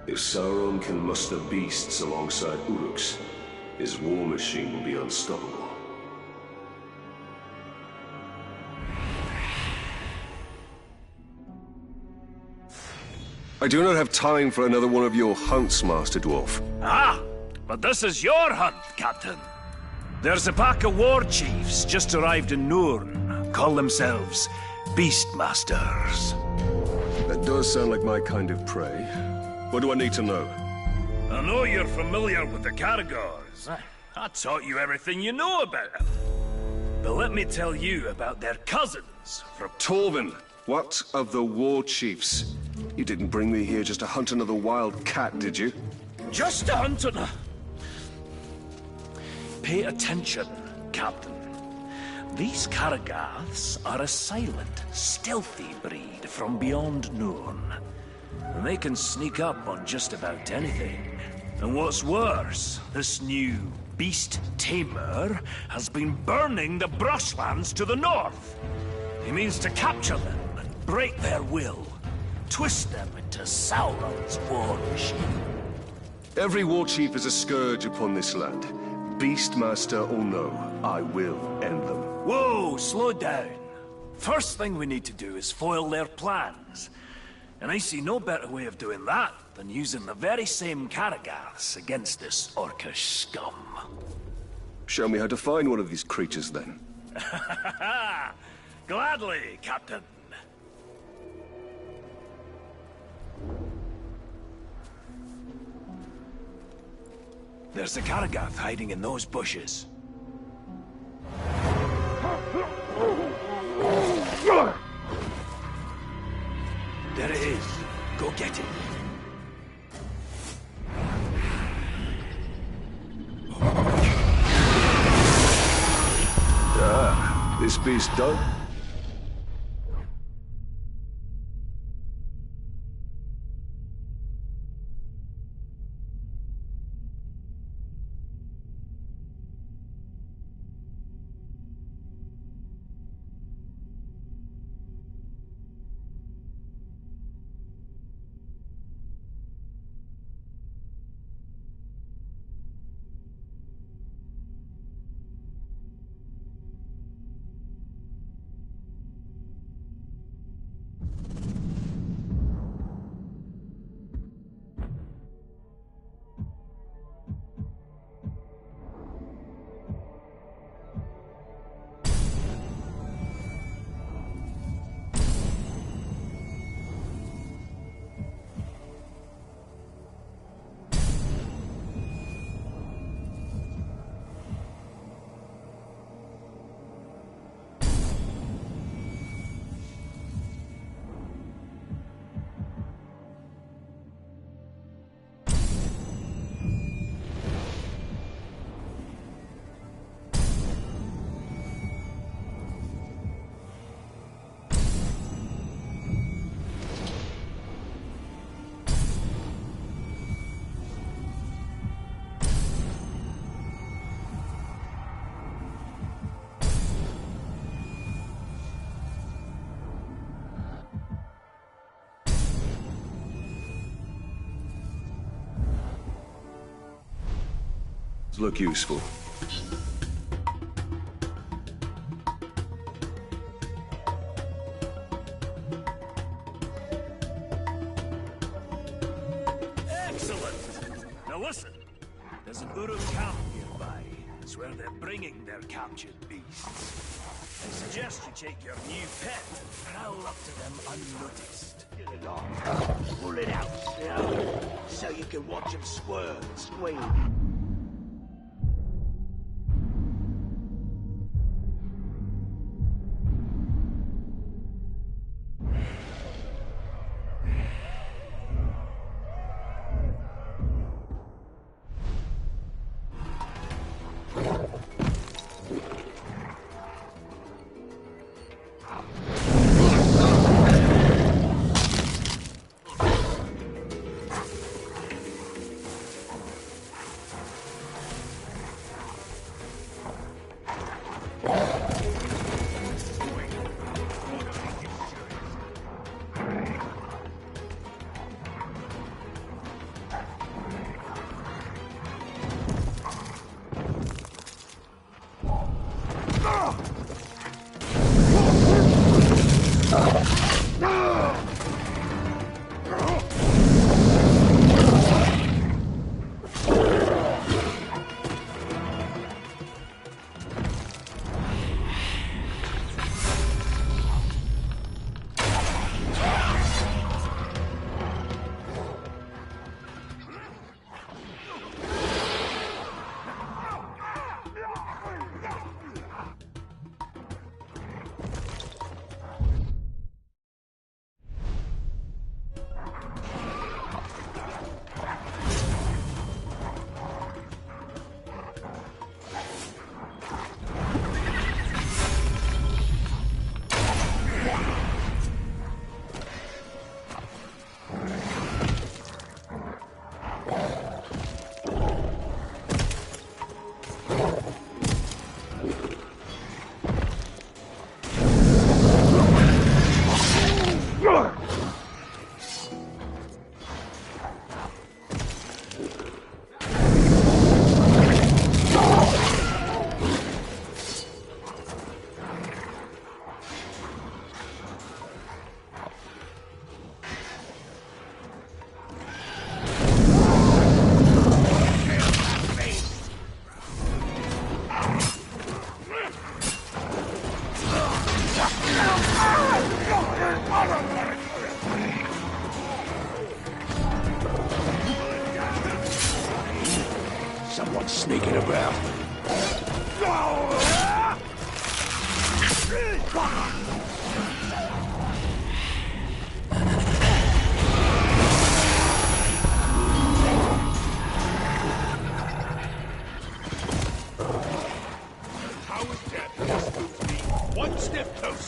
If Sauron can muster beasts alongside Uruks, his war machine will be unstoppable. I do not have time for another one of your hunts, Master Dwarf. Ah, but this is your hunt, Captain. There's a pack of war chiefs just arrived in Nurn. Call themselves Beastmasters. That does sound like my kind of prey. What do I need to know? I know you're familiar with the Caragors. I taught you everything you know about them. But let me tell you about their cousins from... Torvin, what of the war chiefs? You didn't bring me here just to hunt another wild cat, did you? Just to hunt another... Pay attention, Captain. These Caragaths are a silent, stealthy breed from beyond Nurn. And they can sneak up on just about anything. And what's worse, this new beast tamer has been burning the brushlands to the north. He means to capture them and break their will. Twist them into Sauron's war machine. Every war chief is a scourge upon this land. Beastmaster or no, I will end them. Whoa, slow down. First thing we need to do is foil their plans. And I see no better way of doing that than using the very same Caragaths against this orcish scum. Show me how to find one of these creatures, then. Gladly, Captain. There's a Caragath hiding in those bushes. There it is. Go get it. This beast done? Look useful. Excellent! Now listen, there's an Uruk camp nearby. It's where they're bringing their captured beasts. I suggest you take your new pet and prowl up to them unnoticed. Get it on. Pull it out slow, so you can watch them squirm and squeal.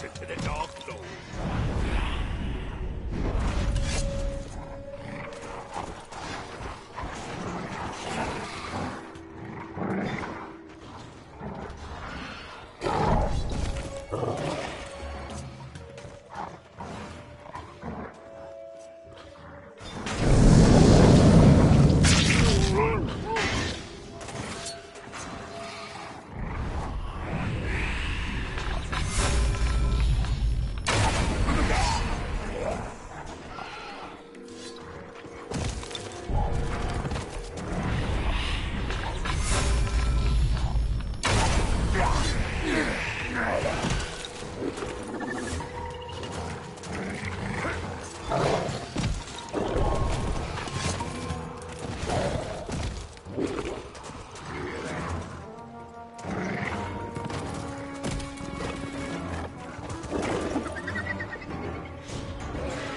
Listen to the Dark Lord.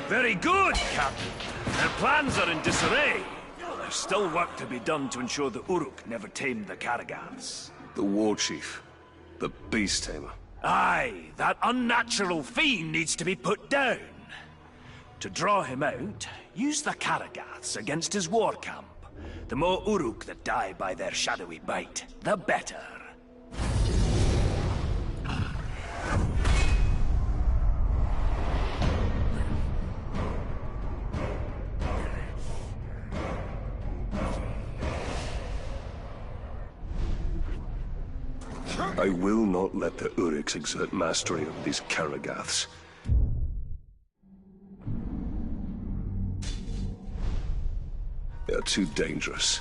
Very good, Captain. Their plans are in disarray. There's still work to be done to ensure the Uruk never tamed the Karagaths. The war chief. The beast tamer. Aye, that unnatural fiend needs to be put down. To draw him out, use the Karagaths against his war camp. The more Uruk that die by their shadowy bite, the better. I will not let the Uruks exert mastery over these Karagaths. They are too dangerous.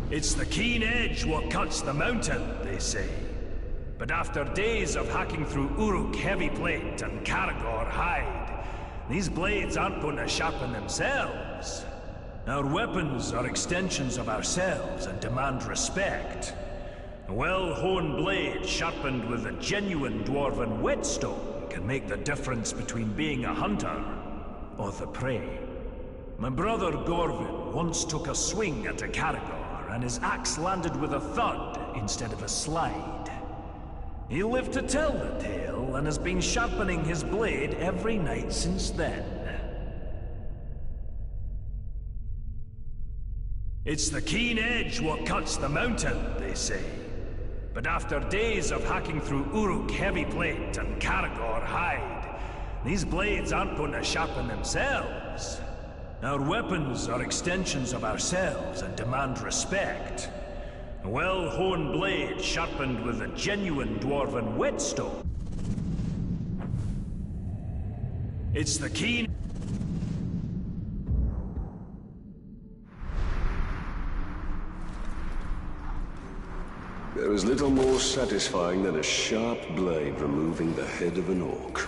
It's the keen edge what cuts the mountain, they say. But after days of hacking through Uruk heavy plate and Karagor hide, these blades aren't going to sharpen themselves. Our weapons are extensions of ourselves and demand respect. A well-honed blade sharpened with a genuine dwarven whetstone can make the difference between being a hunter or the prey. My brother Gorvin once took a swing at a Karagor, and his axe landed with a thud instead of a slide. He lived to tell the tale and has been sharpening his blade every night since then. It's the keen edge what cuts the mountain, they say. But after days of hacking through Uruk heavy plate and Karagor hide, these blades aren't going to sharpen themselves. Our weapons are extensions of ourselves and demand respect. A well-honed blade sharpened with a genuine dwarven whetstone. It's the keen... There is little more satisfying than a sharp blade removing the head of an orc.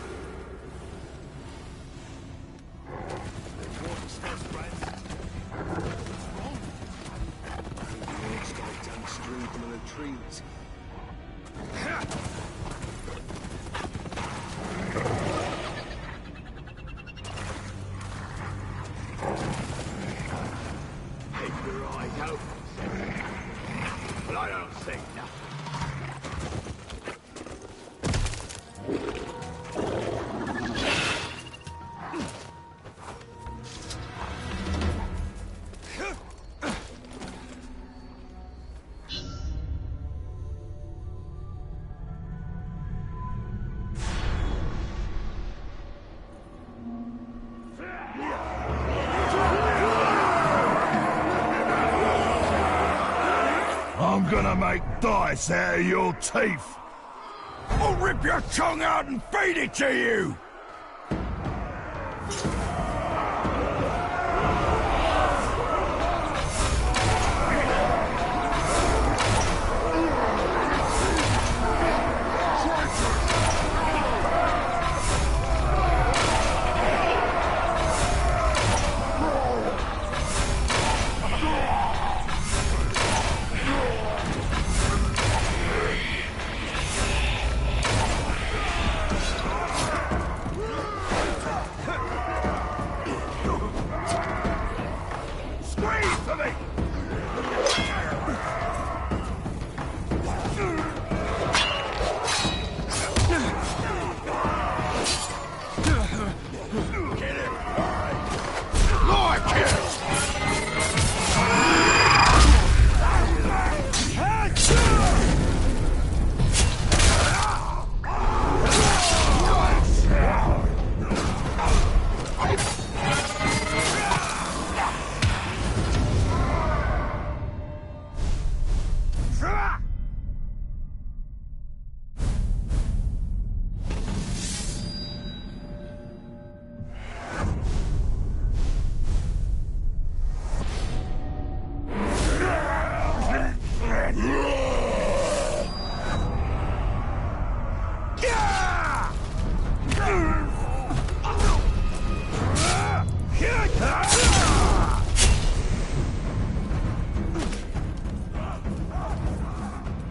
I'm gonna make dice out of your teeth. I'll rip your tongue out and feed it to you!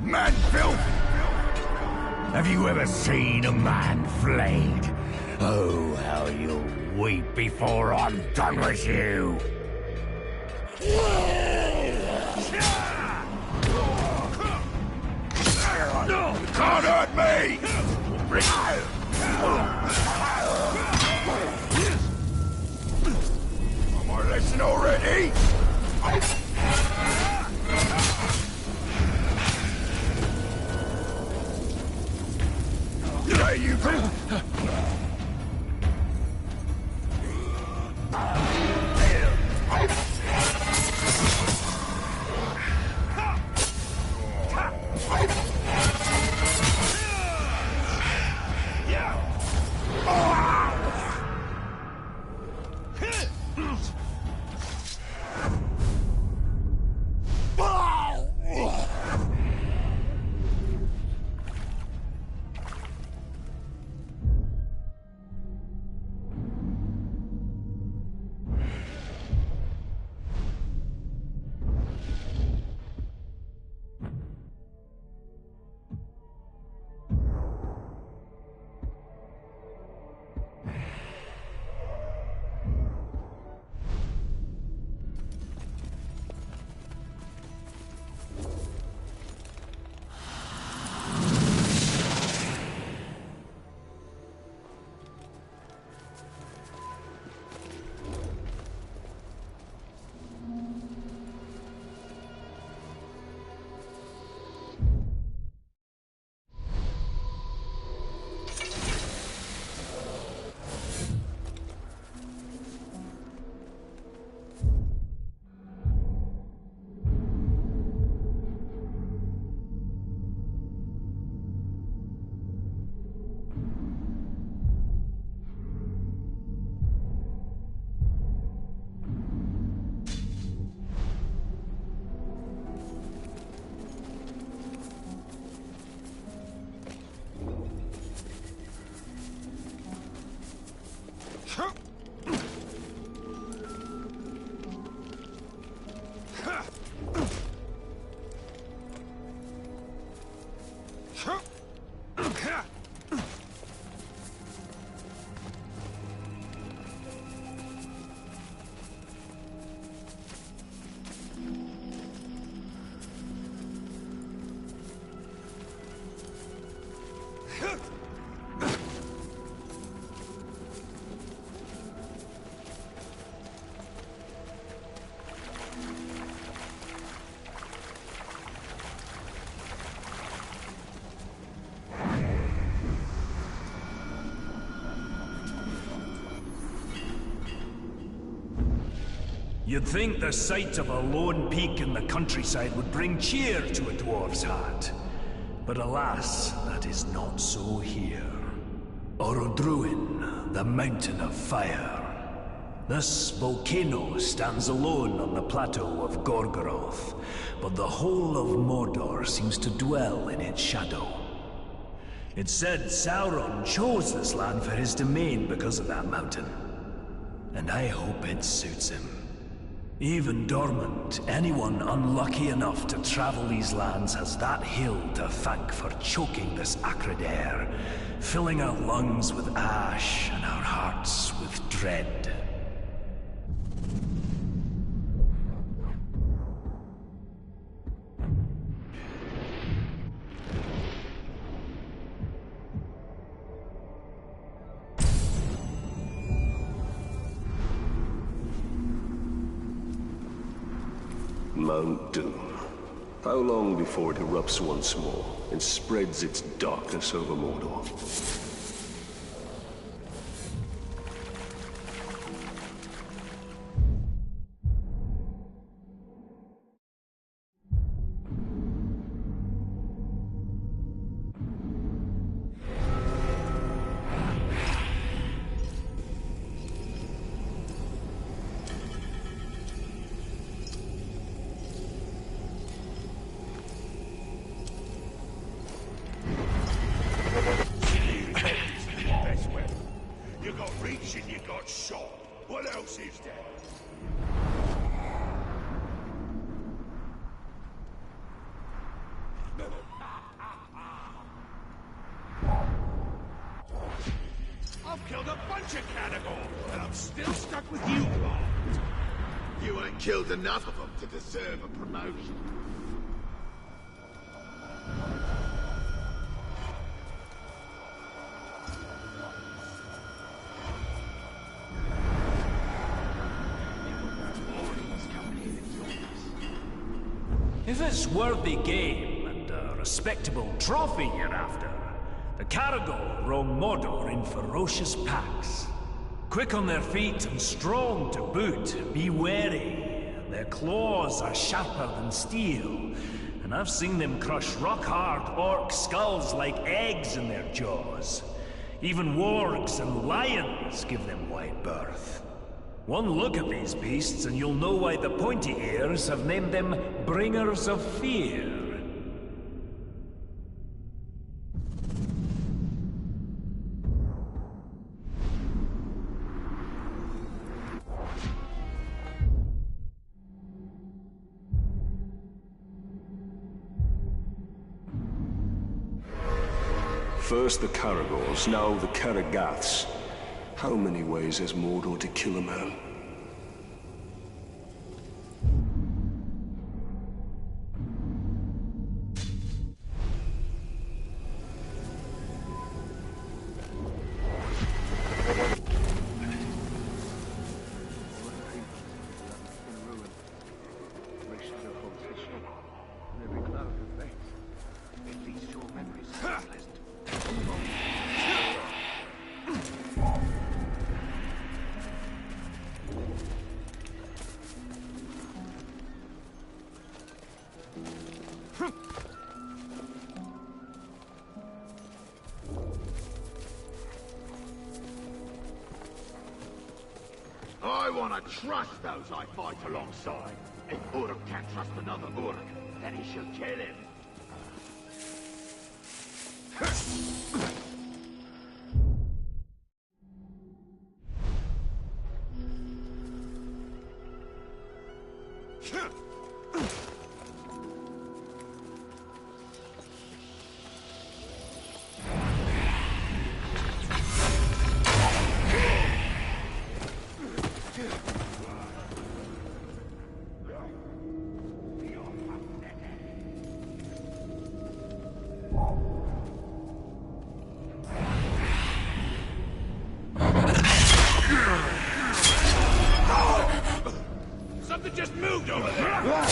Man filth! Have you ever seen a man flayed? Oh, how you'll weep before I'm done with you! Can't hurt me! Am I listening already? There you go! You'd think the sight of a lone peak in the countryside would bring cheer to a dwarf's heart. But alas, that is not so here. Orodruin, the Mountain of Fire. This volcano stands alone on the plateau of Gorgoroth, but the whole of Mordor seems to dwell in its shadow. It's said Sauron chose this land for his domain because of that mountain. And I hope it suits him. Even dormant, anyone unlucky enough to travel these lands has that hill to thank for choking this acrid air, filling our lungs with ash and our hearts with dread. Mount Doom. How long before it erupts once more and spreads its darkness over Mordor? You got reach and you got shot. What else is there? I've killed a bunch of cannibals, and I'm still stuck with you, Bart. You ain't killed enough of them to deserve a promotion. If it's worthy game and a respectable trophy you're after, the Caragor roam Mordor in ferocious packs. Quick on their feet and strong to boot, be wary. Their claws are sharper than steel, and I've seen them crush rock-hard orc skulls like eggs in their jaws. Even wargs and lions give them wide berth. One look at these beasts and you'll know why the pointy ears have named them Bringers of Fear. First the Caragors, now the Caragaths. How many ways has Mordor to kill a man? I want to trust those I fight alongside. If Uruk can't trust another Uruk, then he should kill him. Something just moved over there!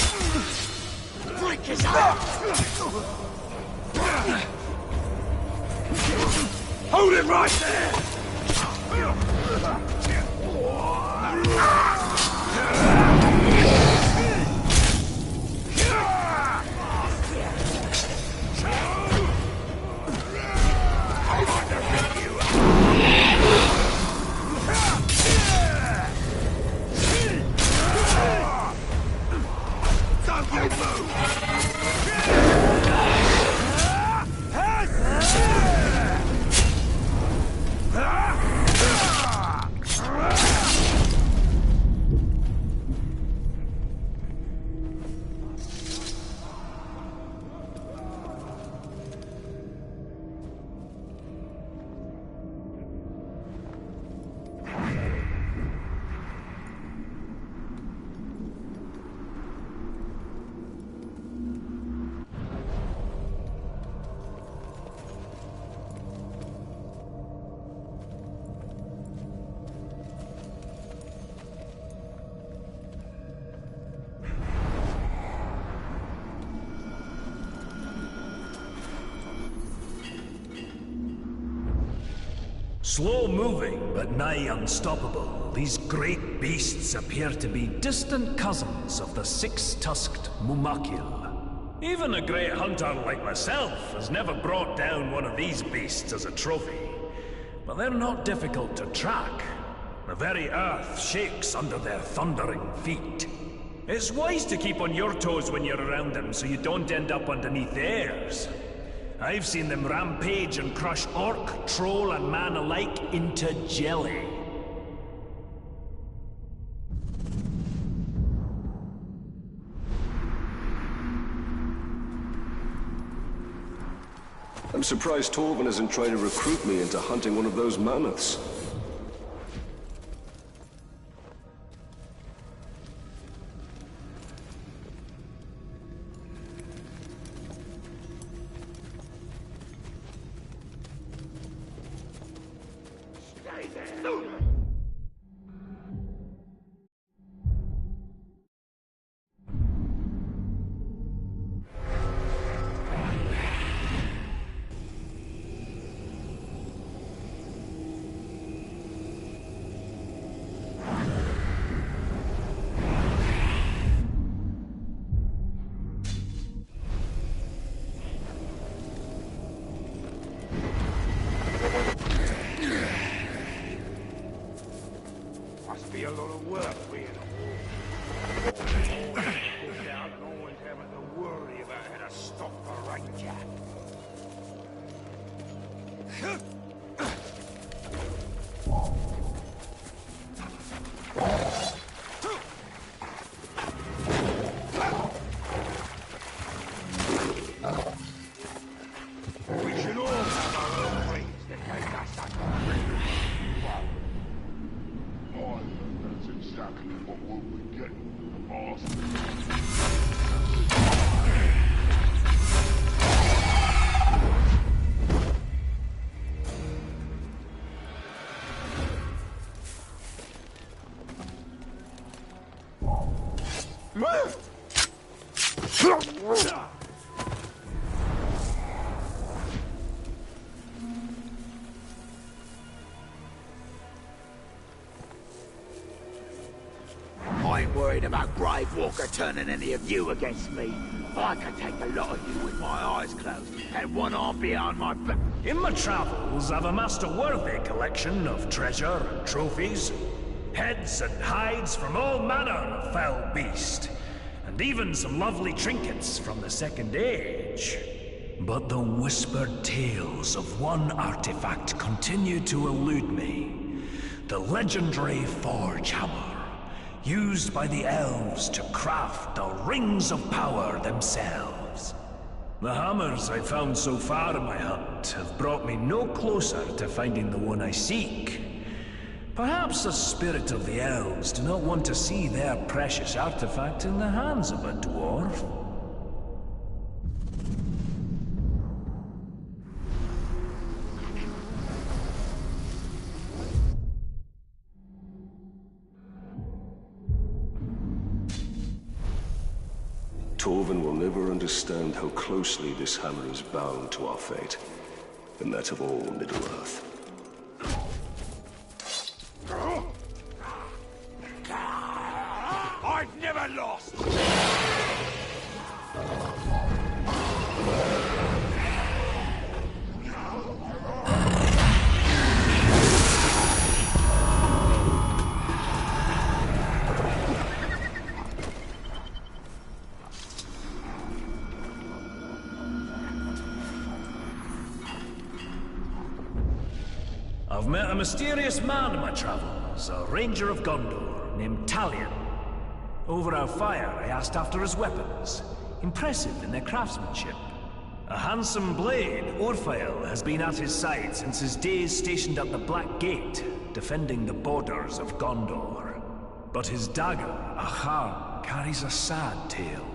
Freak his out! Hold it right there! Slow-moving, but nigh unstoppable, these great beasts appear to be distant cousins of the six-tusked Mumakil. Even a great hunter like myself has never brought down one of these beasts as a trophy. But they're not difficult to track. The very earth shakes under their thundering feet. It's wise to keep on your toes when you're around them so you don't end up underneath theirs. I've seen them rampage and crush orc, troll, and man alike into jelly. I'm surprised Torvin isn't trying to recruit me into hunting one of those mammoths. Must be a lot of work being a war. Without always having to worry about how to stop the ranger. We should all have our own ways to take us up. That's exactly what we'll be getting from the boss. I ain't worried about Grave Walker turning any of you against me. I can take a lot of you with my eyes closed and one arm behind my back. In my travels, I've amassed a worthy collection of treasure and trophies, heads and hides from all manner of foul beast, and even some lovely trinkets from the Second Age. But the whispered tales of one artifact continue to elude me. The legendary Forge Hammer, used by the elves to craft the Rings of Power themselves. The hammers I've found so far in my hunt have brought me no closer to finding the one I seek. Perhaps the spirit of the elves do not want to see their precious artifact in the hands of a dwarf. Torvin will never understand how closely this hammer is bound to our fate, and that of all Middle-earth. I've never lost! I've met a mysterious man in my travels, a ranger of Gondor named Talion. Over our fire, I asked after his weapons, impressive in their craftsmanship. A handsome blade, Orphael, has been at his side since his days stationed at the Black Gate, defending the borders of Gondor. But his dagger, Achar, carries a sad tale.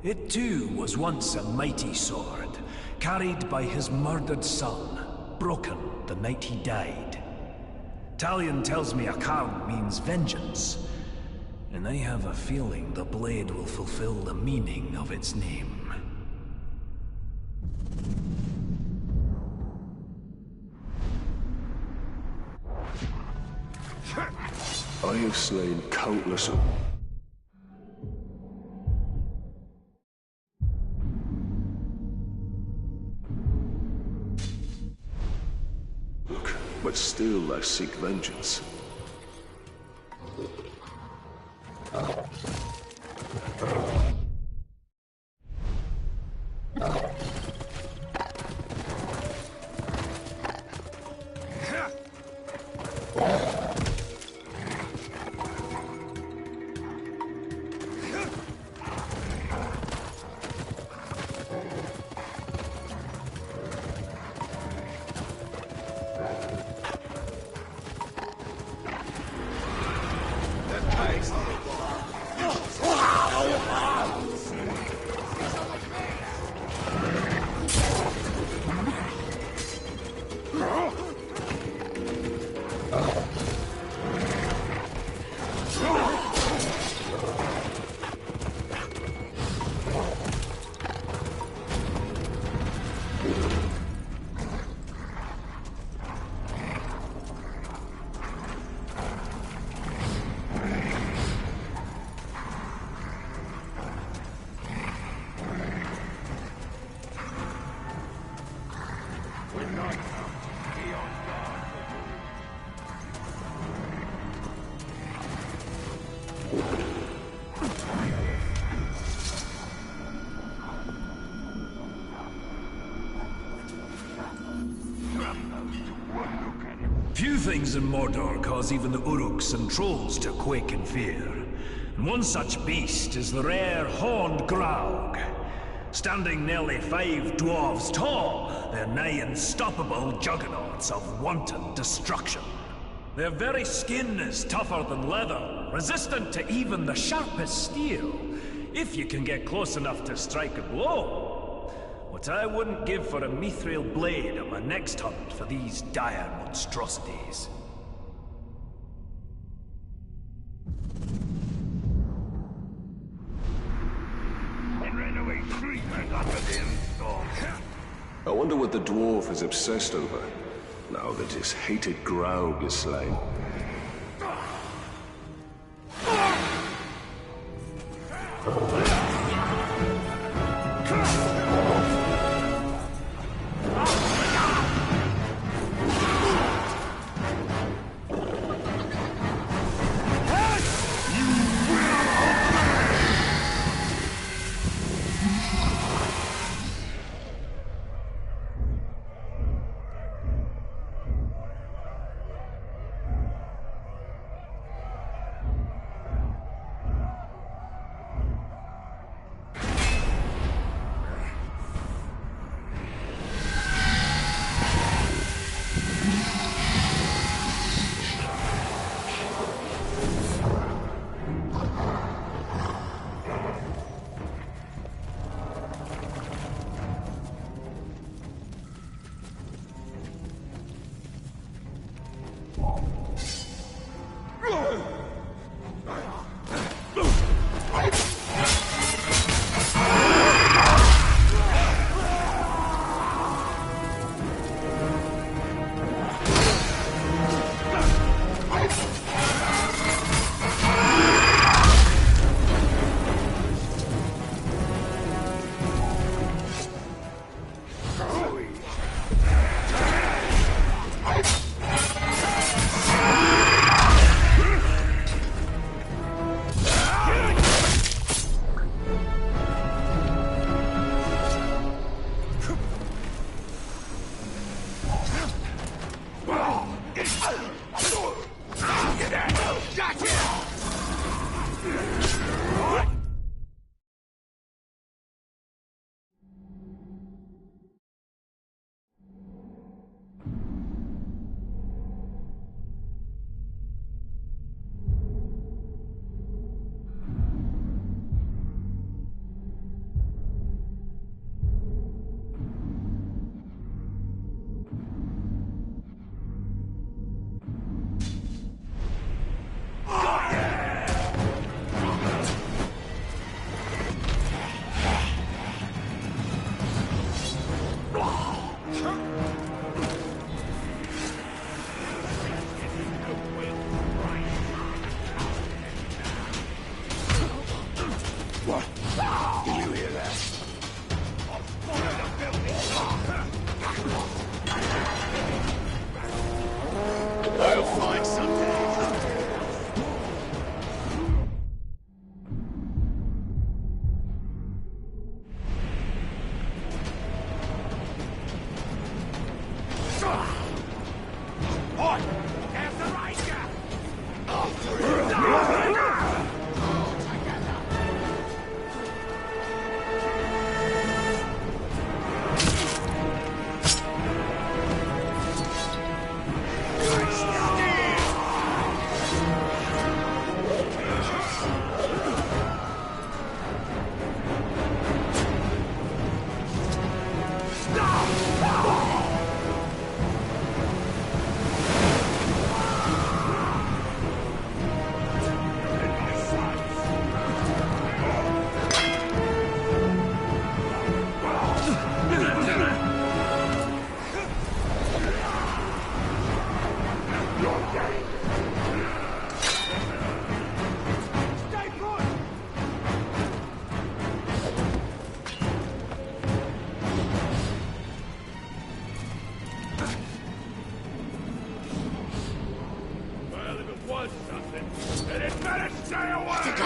It too was once a mighty sword, carried by his murdered son, broken the night he died. Talion tells me Achar means vengeance, and I have a feeling the blade will fulfill the meaning of its name. I have slain countless of... But still I seek vengeance. Few things in Mordor cause even the Uruks and trolls to quake in fear. And one such beast is the rare horned Graug. Standing nearly 5 dwarves tall, they're nigh unstoppable juggernauts of wanton destruction. Their very skin is tougher than leather, resistant to even the sharpest steel, if you can get close enough to strike a blow. What I wouldn't give for a mithril blade on my next hunt for these dire monstrosities. I wonder what the dwarf is obsessed over, now that his hated Graug is slain.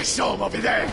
saw him over there!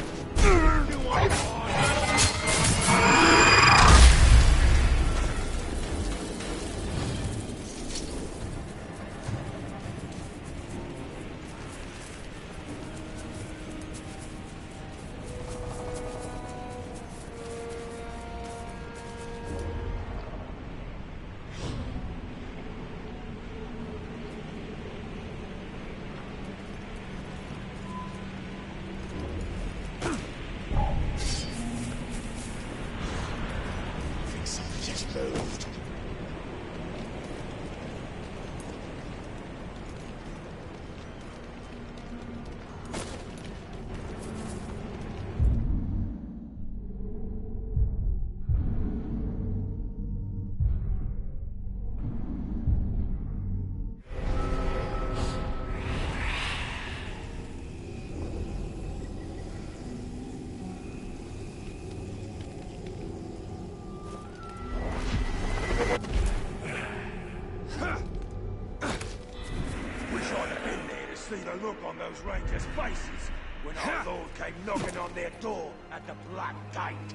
See the look on those rangers' faces when our lord came knocking on their door at the Black Gate.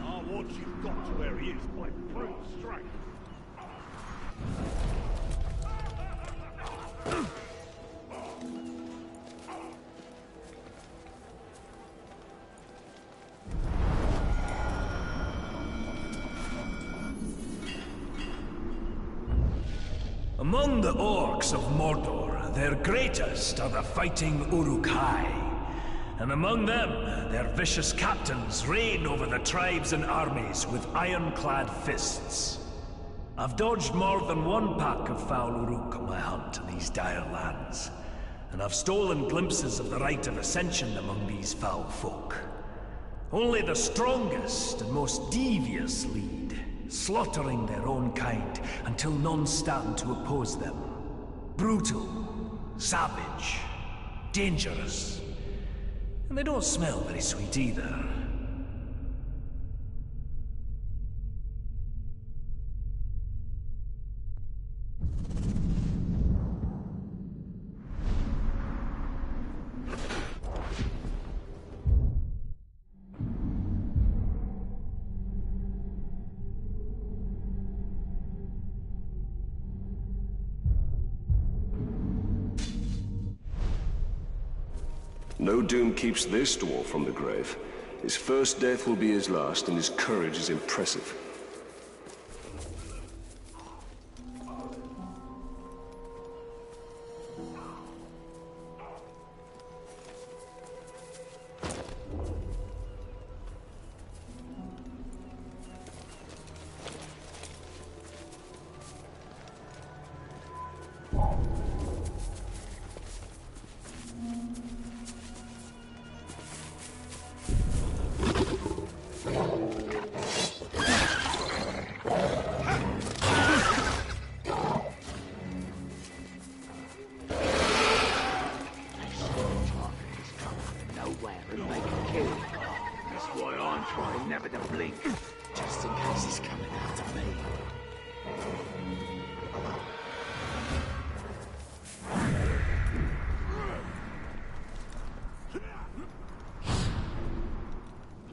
Our lordship got to where he is by brute strength. Among the orcs of Mordor, their greatest are the fighting Uruk-hai. And among them, their vicious captains reign over the tribes and armies with ironclad fists. I've dodged more than one pack of foul Uruk on my hunt in these dire lands, and I've stolen glimpses of the rite of ascension among these foul folk. Only the strongest and most devious lead, slaughtering their own kind until none stand to oppose them. Brutal, savage, dangerous. And they don't smell very sweet either. No doom keeps this dwarf from the grave. His first death will be his last, and his courage is impressive.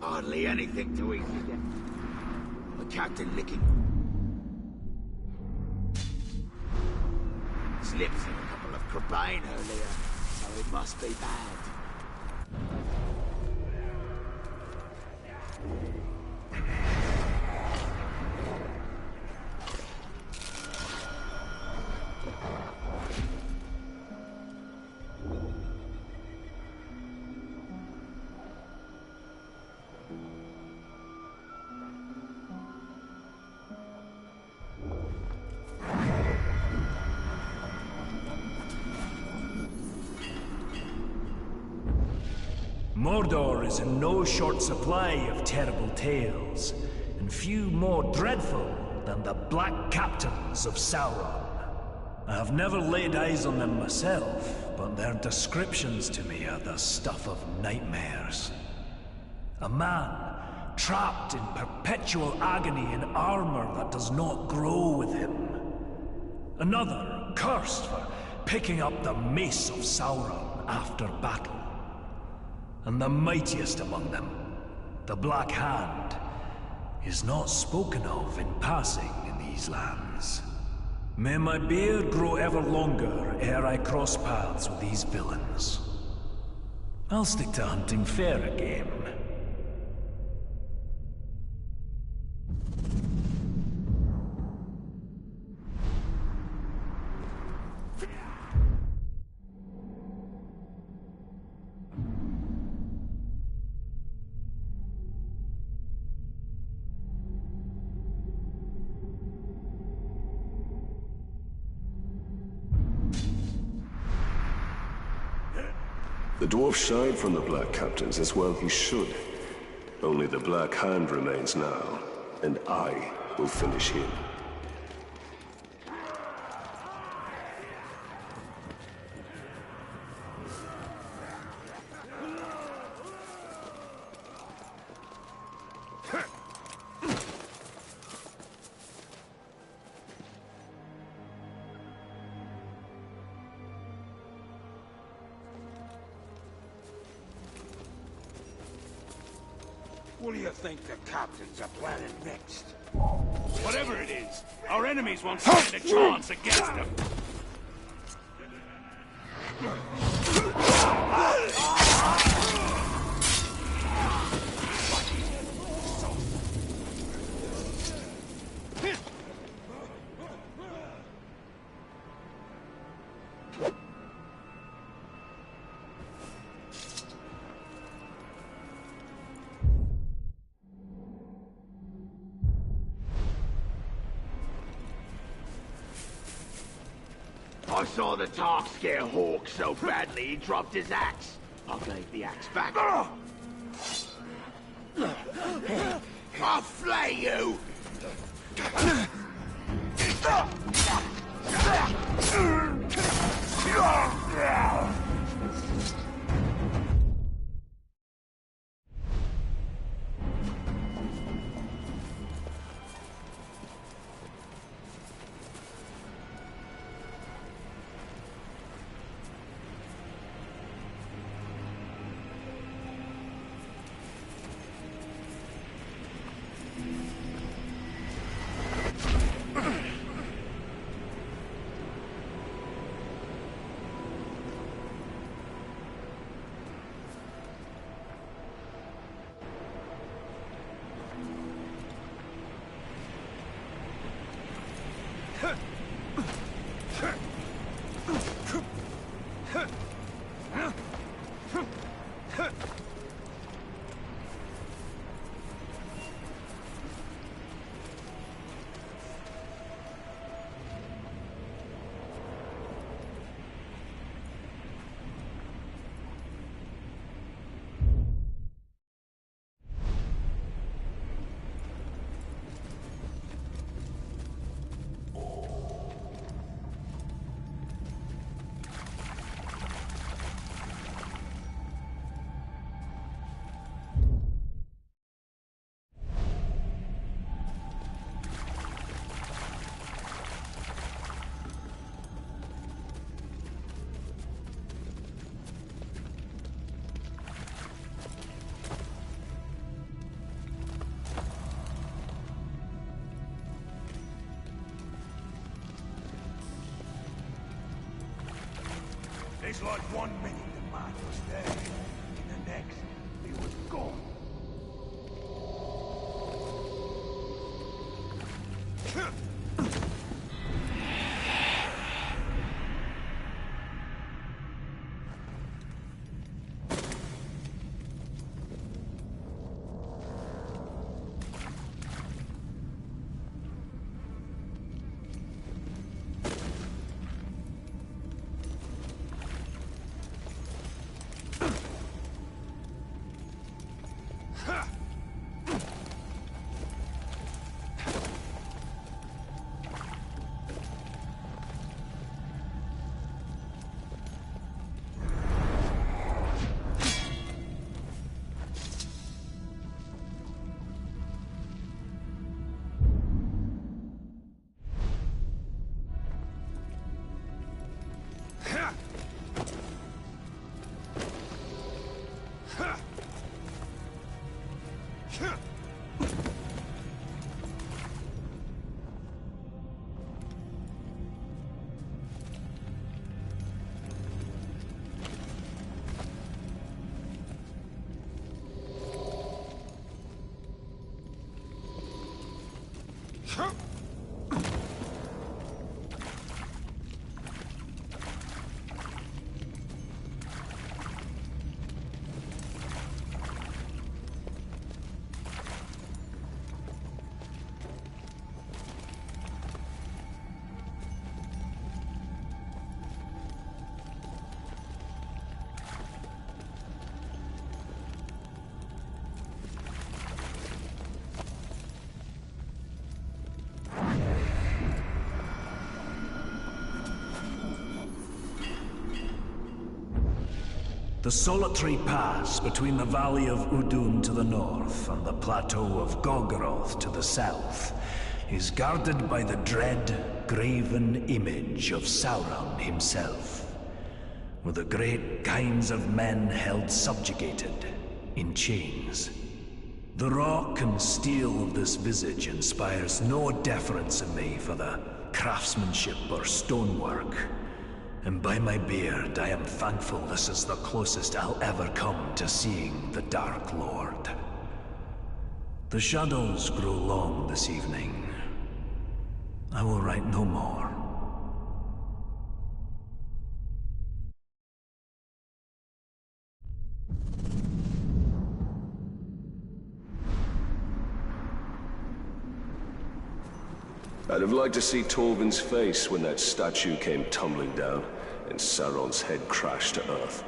Hardly anything to eat again. The captain licking. Slips in a couple of crabane earlier, so it must be bad. Mordor is in no short supply of terrible tales, and few more dreadful than the Black Captains of Sauron. I have never laid eyes on them myself, but their descriptions to me are the stuff of nightmares. A man trapped in perpetual agony in armor that does not grow with him. Another cursed for picking up the mace of Sauron after battle. And the mightiest among them, the Black Hand, is not spoken of in passing in these lands. May my beard grow ever longer ere I cross paths with these villains. I'll stick to hunting fairer game. The dwarf shied from the Black Captains, as well he should. Only the Black Hand remains now, and I will finish him. What do you think the captains are planning next? Whatever it is, our enemies won't stand a chance against them. I saw the Tark scare Hawk so badly he dropped his axe. I gave the axe back. I'll flay you! It's like 1 minute the man was there, in the next, he was gone. The solitary pass between the valley of Udun to the north and the plateau of Gogoroth to the south is guarded by the dread, graven image of Sauron himself, with the great kinds of men held subjugated in chains. The rock and steel of this visage inspires no deference in me for the craftsmanship or stonework. And by my beard, I am thankful this is the closest I'll ever come to seeing the Dark Lord. The shadows grow long this evening. I will write no more. I'd have liked to see Torvin's face when that statue came tumbling down and Sauron's head crashed to earth.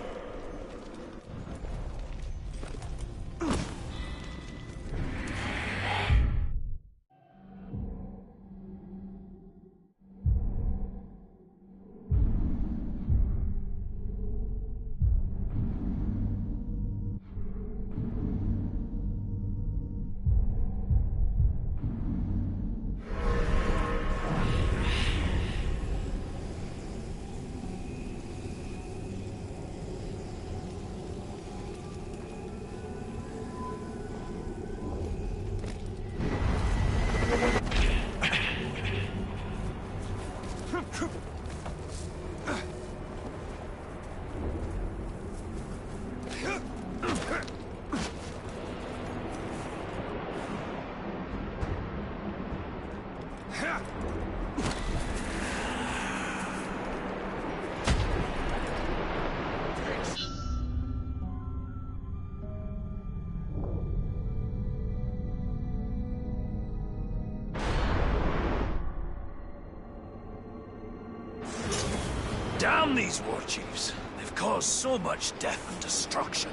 Damn these war chiefs! They've caused so much death and destruction.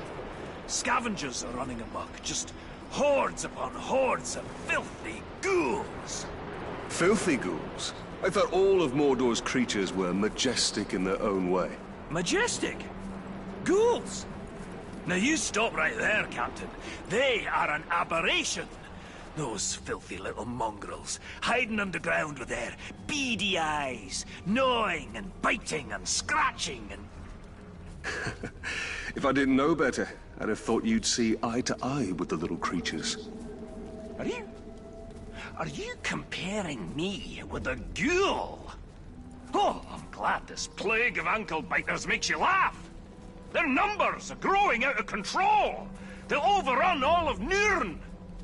Scavengers are running amok, just hordes upon hordes of filthy ghouls. Filthy ghouls? I thought all of Mordor's creatures were majestic in their own way. Majestic? Ghouls? Now you stop right there, Captain. They are an aberration. Those filthy little mongrels, hiding underground with their beady eyes, gnawing and biting and scratching and... If I didn't know better, I'd have thought you'd see eye to eye with the little creatures. Are you comparing me with a ghoul? Oh, I'm glad this plague of ankle biters makes you laugh. Their numbers are growing out of control. They'll overrun all of Nirn.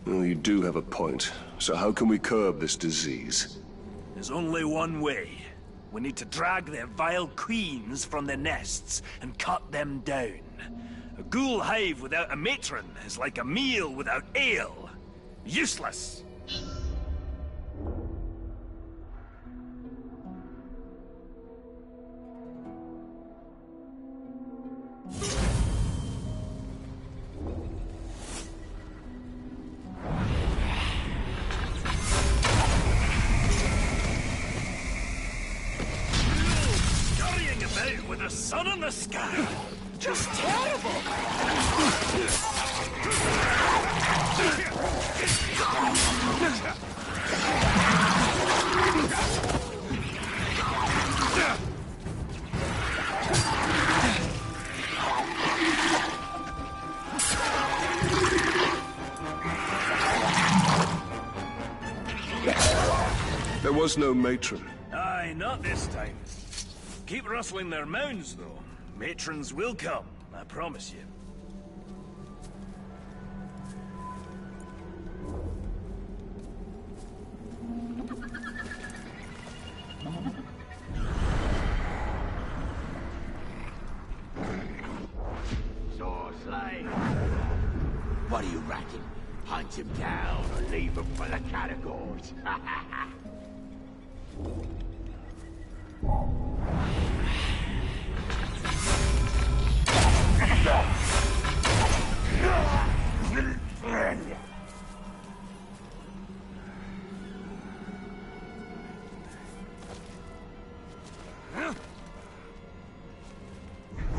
Well, you do have a point. So how can we curb this disease? There's only one way. We need to drag their vile queens from their nests and cut them down. A ghoul hive without a matron is like a meal without ale. Useless. With the sun in the sky. Just terrible. There was no matron. Aye, not this time. Keep rustling their mounds, though. Matrons will come, I promise you. slave. What do you reckon? Hunt him down or leave him for the categories?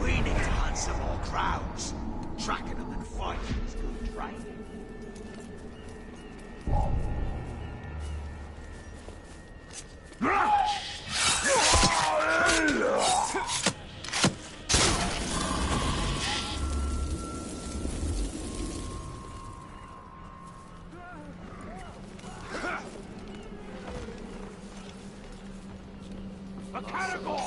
We need to hunt some more crowds. Tracking them and fighting is good training. A category!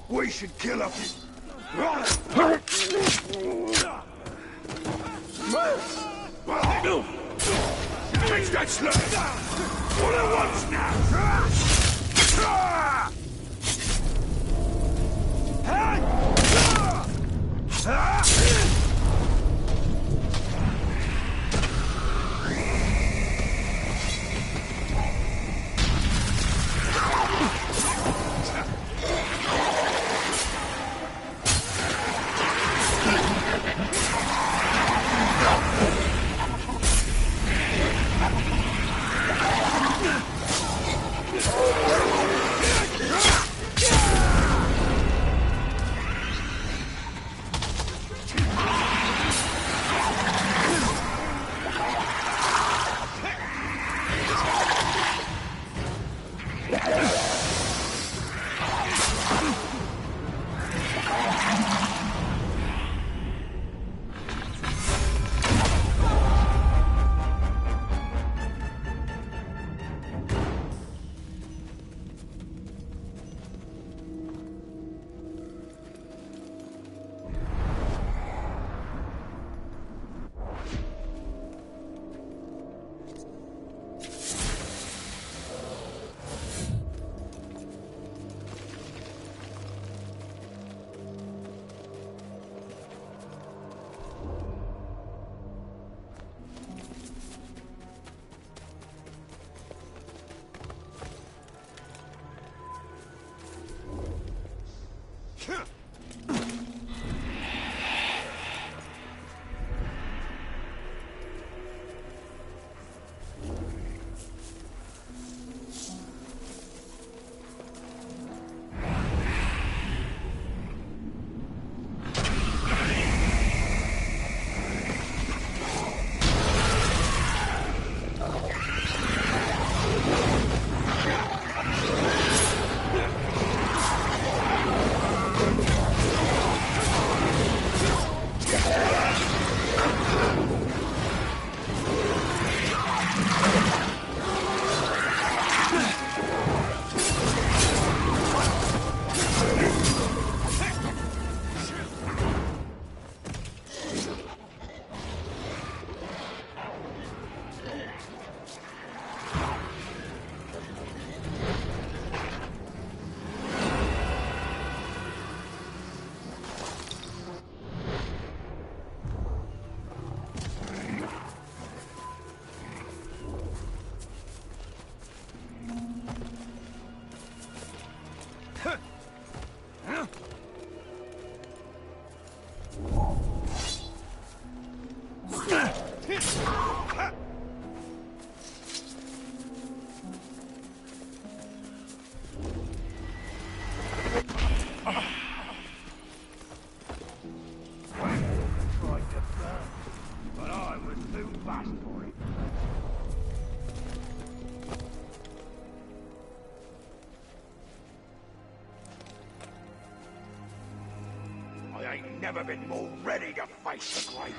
We should kill him. Fix that slave! All at once now! never been more ready to face the great.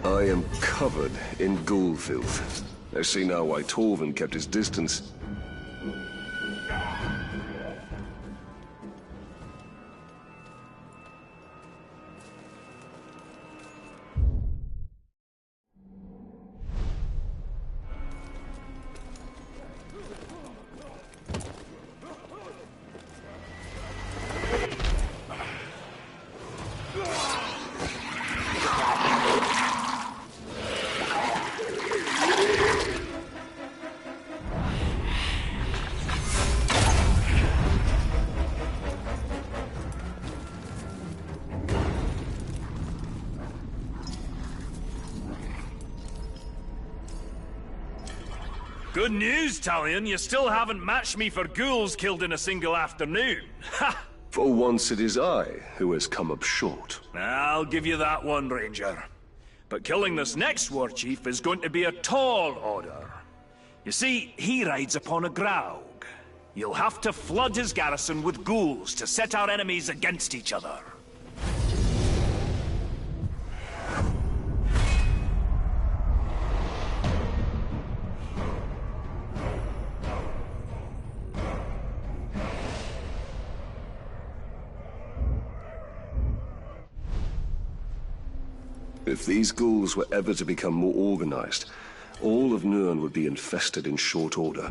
I am covered in ghoul filth. I see now why Torvin kept his distance. Good news, Talion. You still haven't matched me for ghouls killed in a single afternoon. Ha! For once it is I who has come up short. I'll give you that one, Ranger. But killing this next war chief is going to be a tall order. You see, he rides upon a graug. You'll have to flood his garrison with ghouls to set our enemies against each other. If these ghouls were ever to become more organized, all of Nurn would be infested in short order.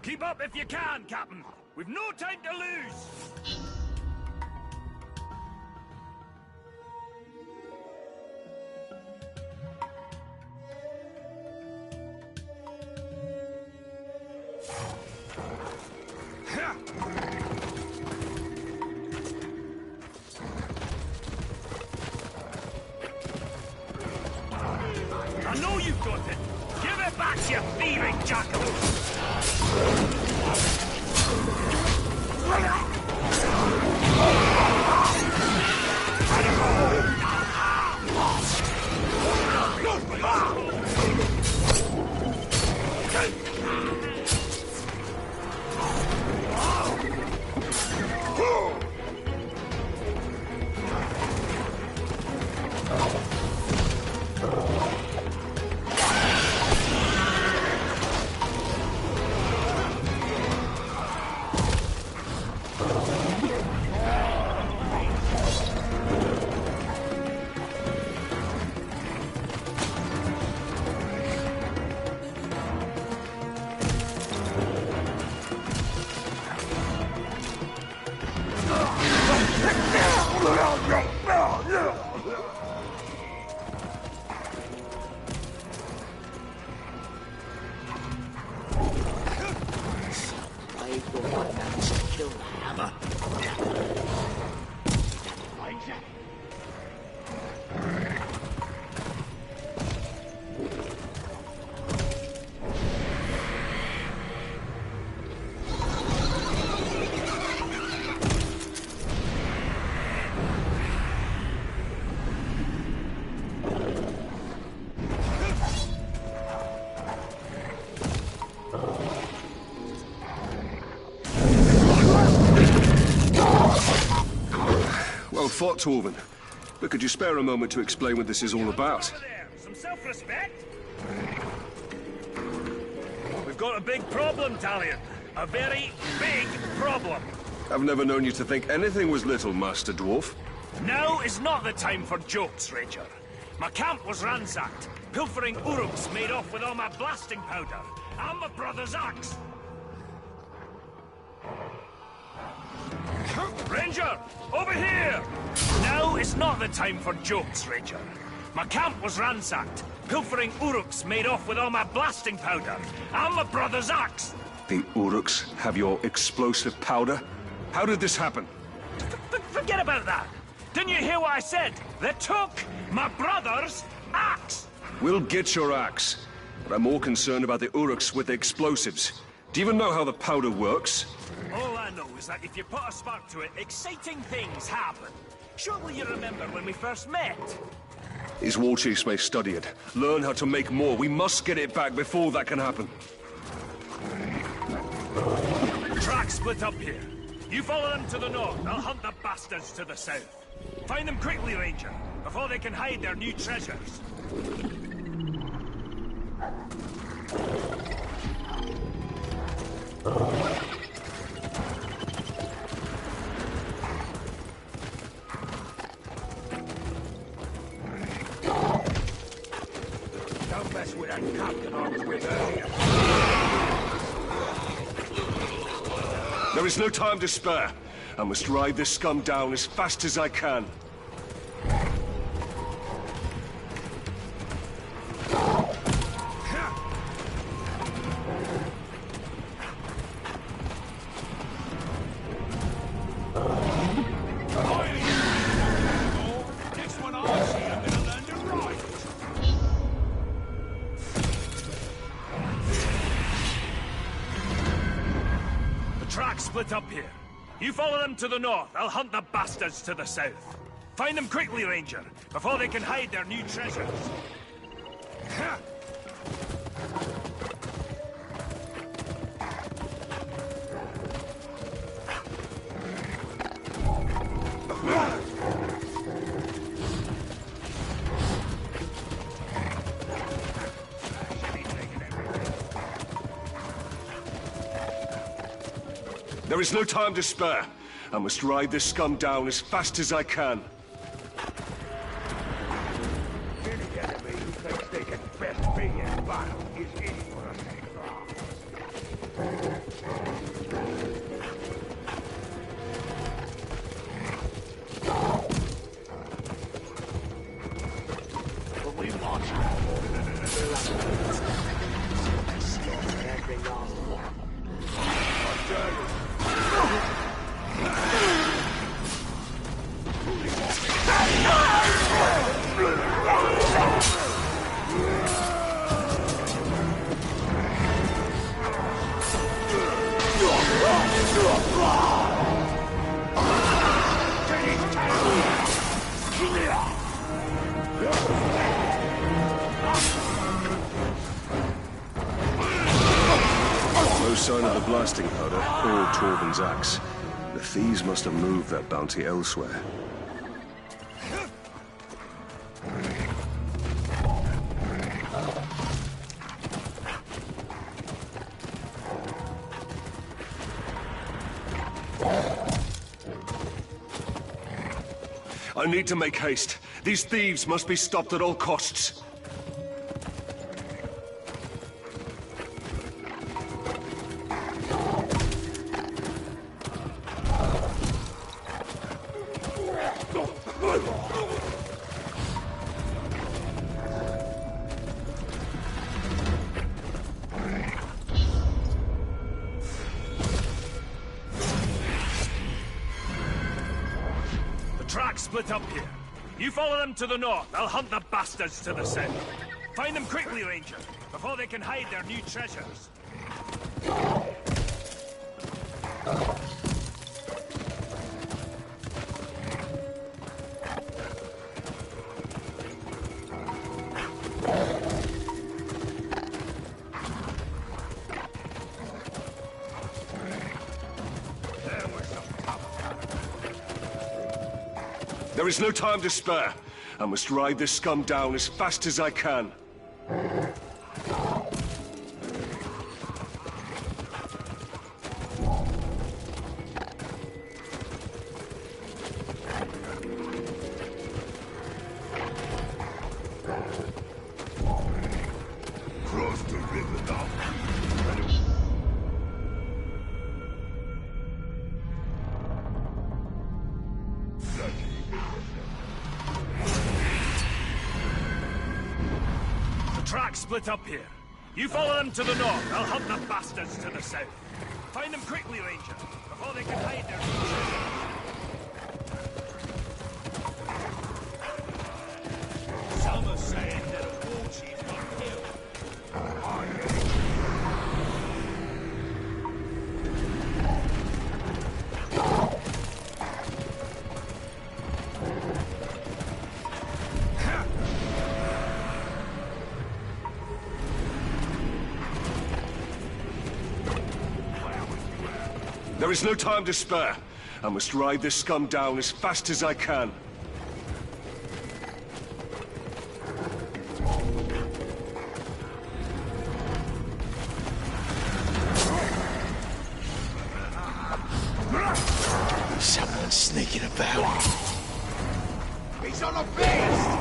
Keep up if you can, Captain. We've no time to lose. I know you've got it. Give it back, you thieving jackal. Oh, Fortwoven. But could you spare a moment to explain what this is all about? Over there. Some self-respect? We've got a big problem, Talion. A very big problem. I've never known you to think anything was little, Master Dwarf. Now is not the time for jokes, Ranger. My camp was ransacked. Pilfering uruks made off with all my blasting powder. And my brother's axe. Ranger, over here! Now is not the time for jokes, Ranger. My camp was ransacked. Pilfering uruks made off with all my blasting powder. And my brother's axe. The uruks have your explosive powder? How did this happen? Forget about that. Didn't you hear what I said? They took my brother's axe. We'll get your axe. But I'm more concerned about the uruks with the explosives. Do you even know how the powder works? All I know is that if you put a spark to it, exciting things happen. Surely you remember when we first met? These war chiefs may study it, learn how to make more. We must get it back before that can happen. The tracks split up here. You follow them to the north, I'll hunt the bastards to the south. Find them quickly, Ranger, before they can hide their new treasures. Don't mess with that captain I was with earlier. There is no time to spare. I must ride this scum down as fast as I can. Split up here. You follow them to the north, I'll hunt the bastards to the south. Find them quickly, Ranger, before they can hide their new treasures. There is no time to spare. I must ride this scum down as fast as I can. Any enemy who thinks they can best be in battle is in for a But we march every last one. No sign of the blasting powder or Torben's axe. The thieves must have moved their bounty elsewhere. I need to make haste. These thieves must be stopped at all costs. Split up here. You follow them to the north, I'll hunt the bastards to the south. Find them quickly, Ranger, before they can hide their new treasures. There is no time to spare. I must ride this scum down as fast as I can. Cross the river now. Track split up here. You follow them to the north. I'll hunt the bastards to the south. Find them quickly, Ranger, before they can hide their Some are saying that a war chief got killed. There is no time to spare. I must ride this scum down as fast as I can. Someone's sneaking about. He's on a beast!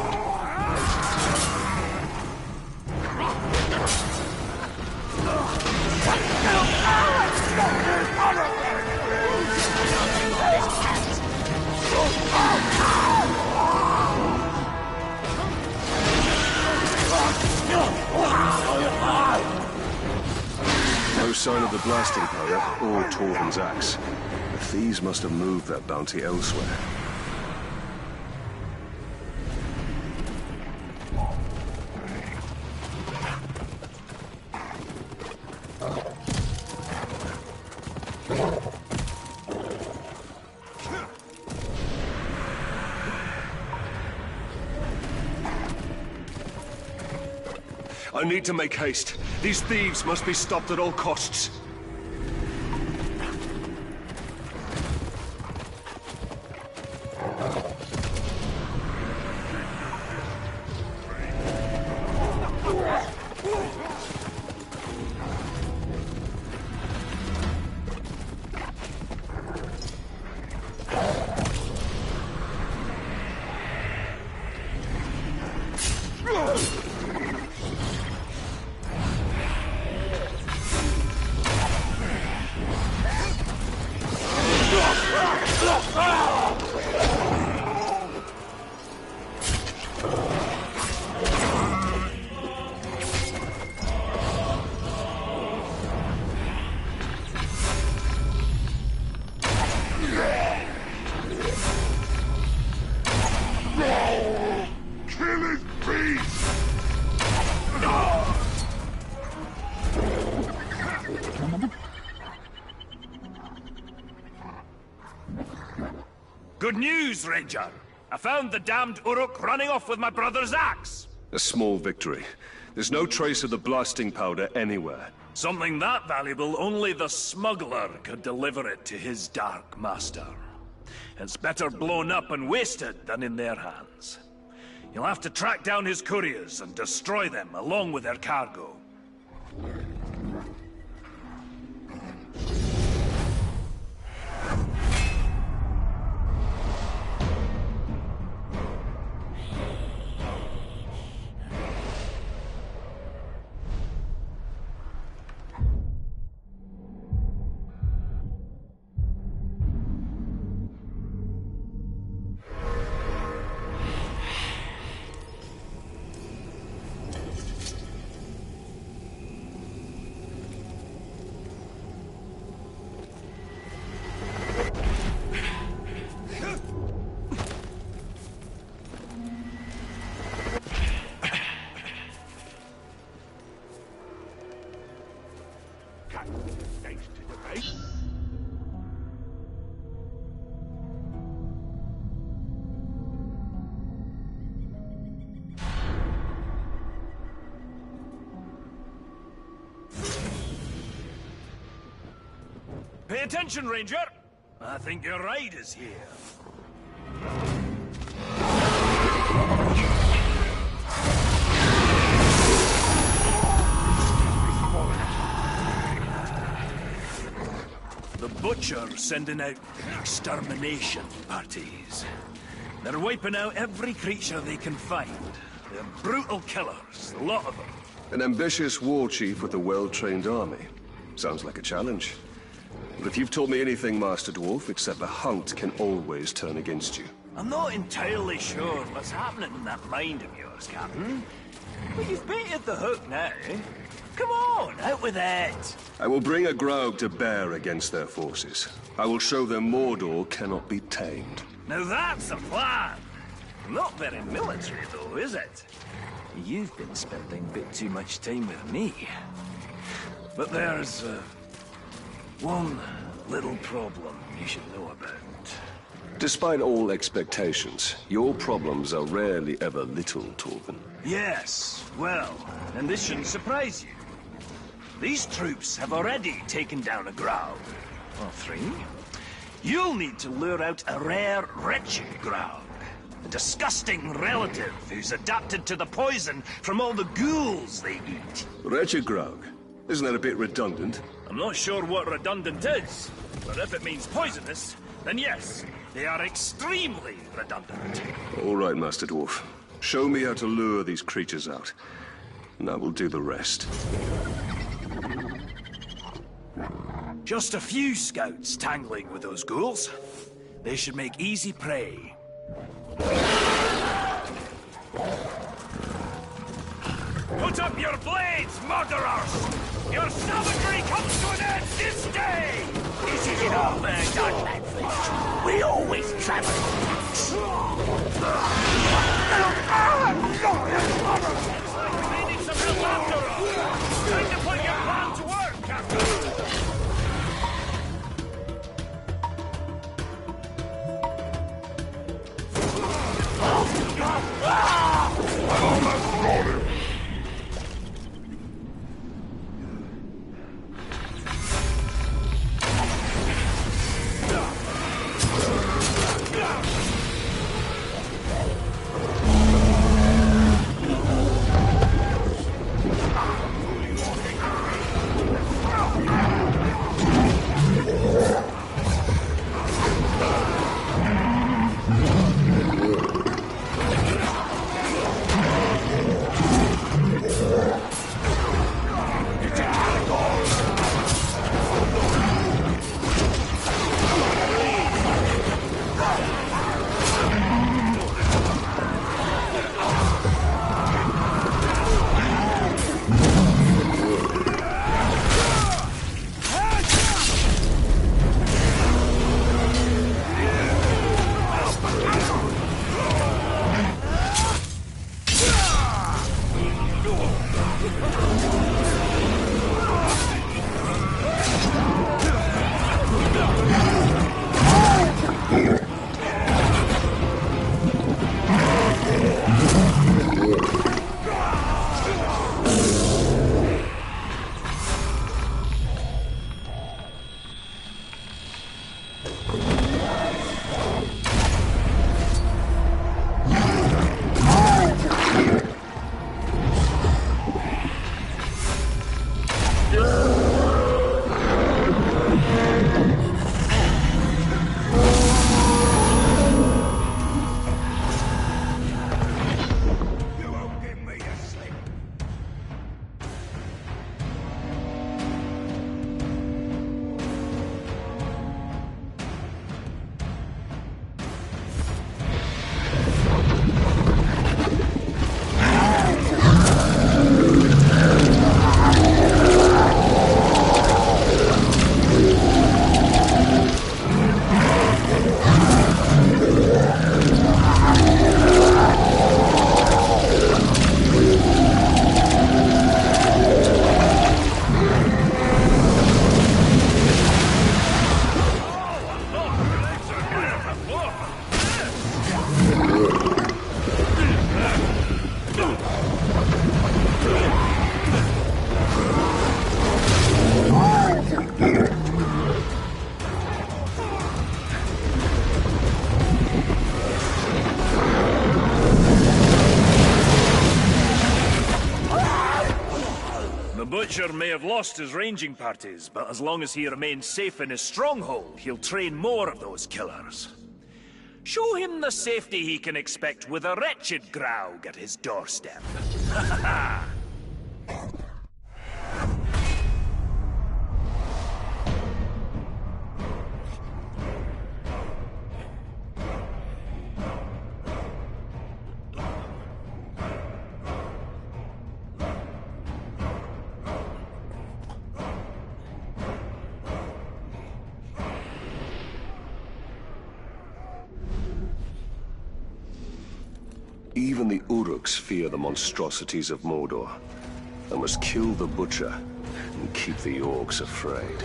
No sign of the blasting powder or Torvin's axe. The thieves must have moved that bounty elsewhere. I need to make haste. These thieves must be stopped at all costs. Good news, Ranger. I found the damned Uruk running off with my brother's axe. A small victory. There's no trace of the blasting powder anywhere. Something that valuable, only the smuggler could deliver it to his dark master. It's better blown up and wasted than in their hands. You'll have to track down his couriers and destroy them along with their cargo. Pay attention, Ranger! I think your ride is here. Witcher sending out extermination parties. They're wiping out every creature they can find. They're brutal killers, a lot of them. An ambitious war chief with a well-trained army. Sounds like a challenge. But if you've taught me anything, Master Dwarf, it's that the hunt can always turn against you. I'm not entirely sure what's happening in that mind of yours, Captain. But you've baited the hook now. Come on, out with it! I will bring a Graug to bear against their forces. I will show them Mordor cannot be tamed. Now that's a plan! Not very military, though, is it? You've been spending a bit too much time with me. But there's, one little problem you should know about. Despite all expectations, your problems are rarely ever little, Torben. Yes, well, and this shouldn't surprise you. These troops have already taken down a Graug. Or 3. You'll need to lure out a rare, wretched Graug. A disgusting relative who's adapted to the poison from all the ghouls they eat. Wretched Graug? Isn't that a bit redundant? I'm not sure what redundant is, but if it means poisonous, then yes, they are extremely redundant. All right, Master Dwarf. Show me how to lure these creatures out, and I will do the rest. Just a few scouts tangling with those ghouls. They should make easy prey. Put up your blades, murderers! Your savagery comes to an end this day! This is an old man done, Manfred. We always travel. Looks like we may need some help after all. Time to put your plan to work, Captain! Witcher may have lost his ranging parties, but as long as he remains safe in his stronghold, he'll train more of those killers. Show him the safety he can expect with a wretched Graug at his doorstep. Even the Uruks fear the monstrosities of Mordor. I must kill the butcher and keep the orcs afraid.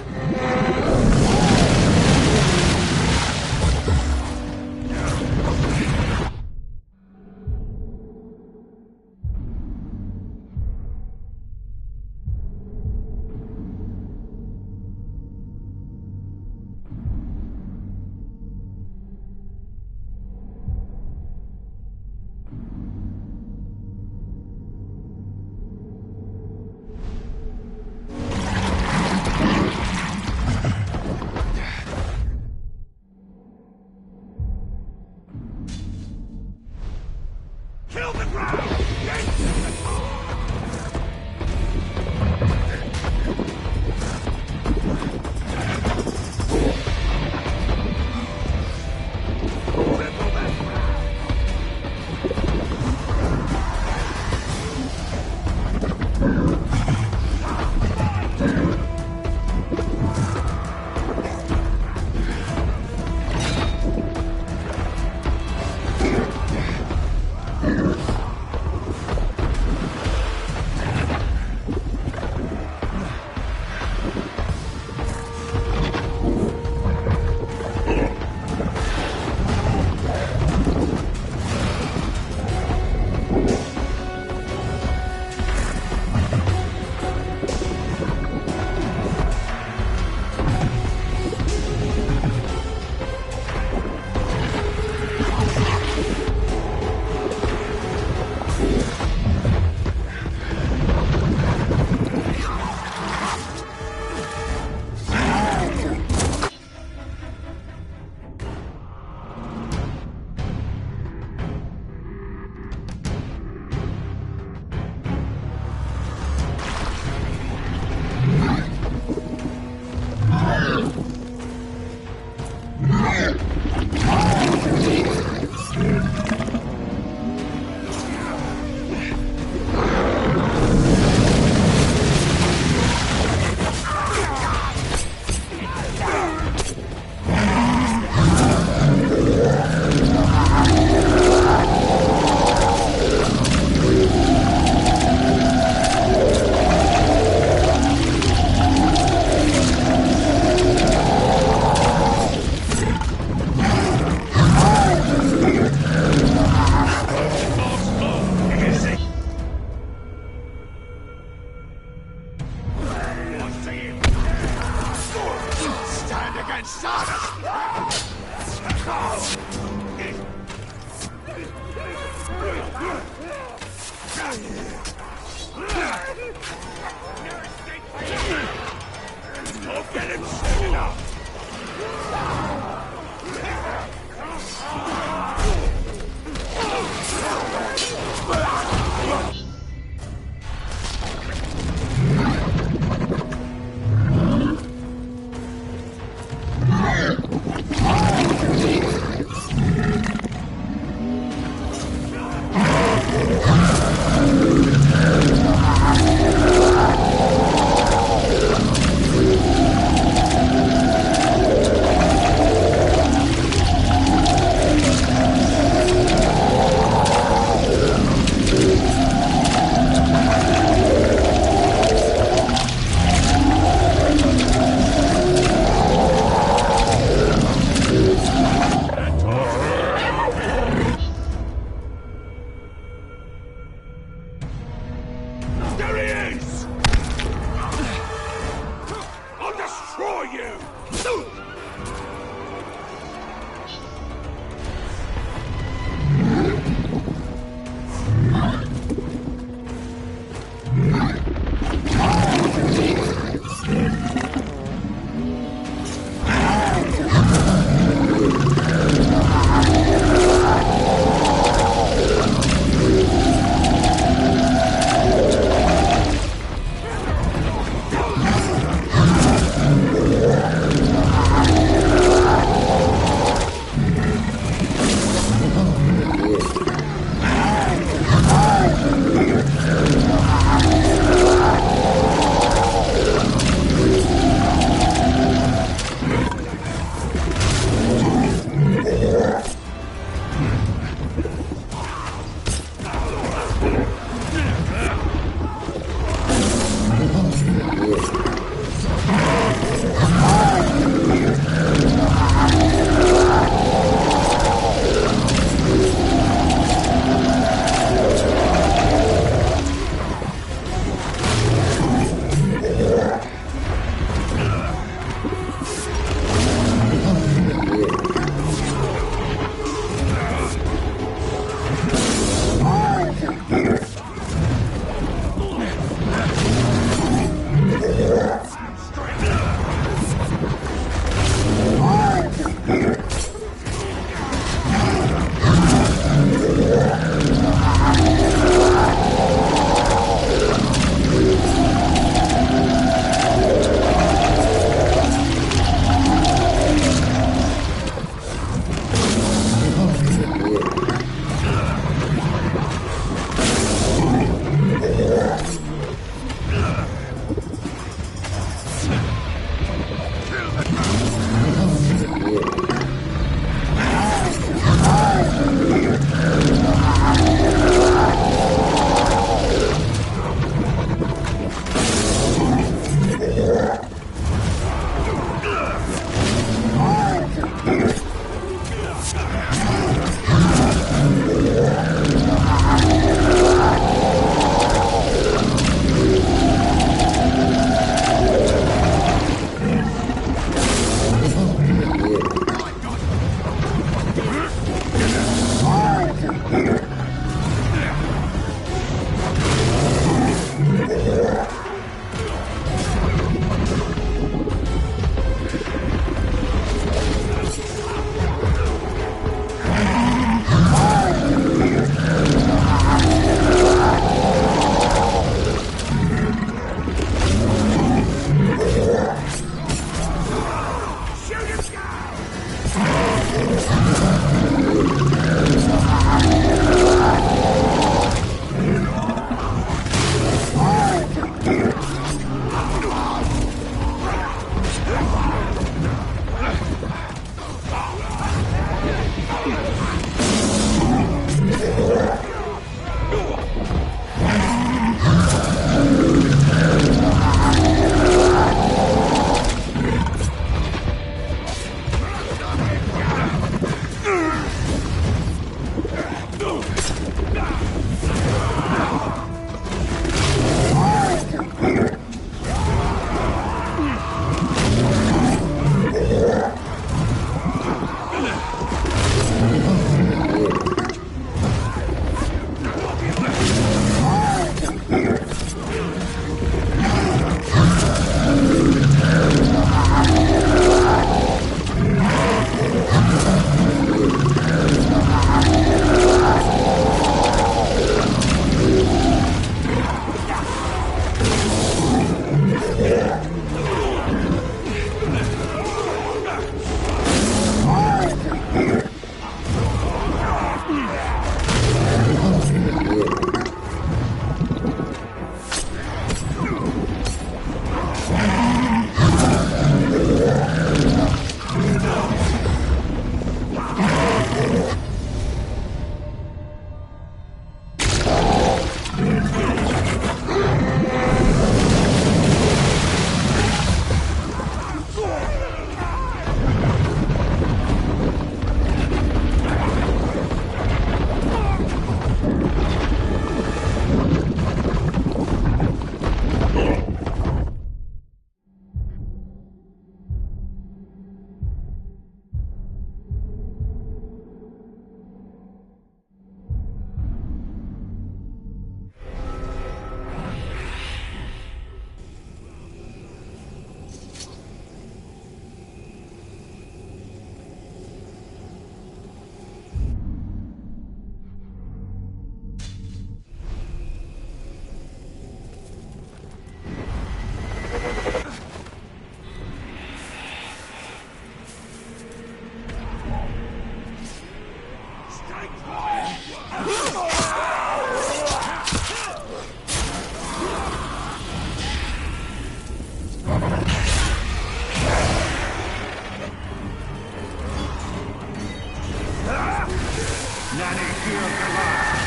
Nanny here the last.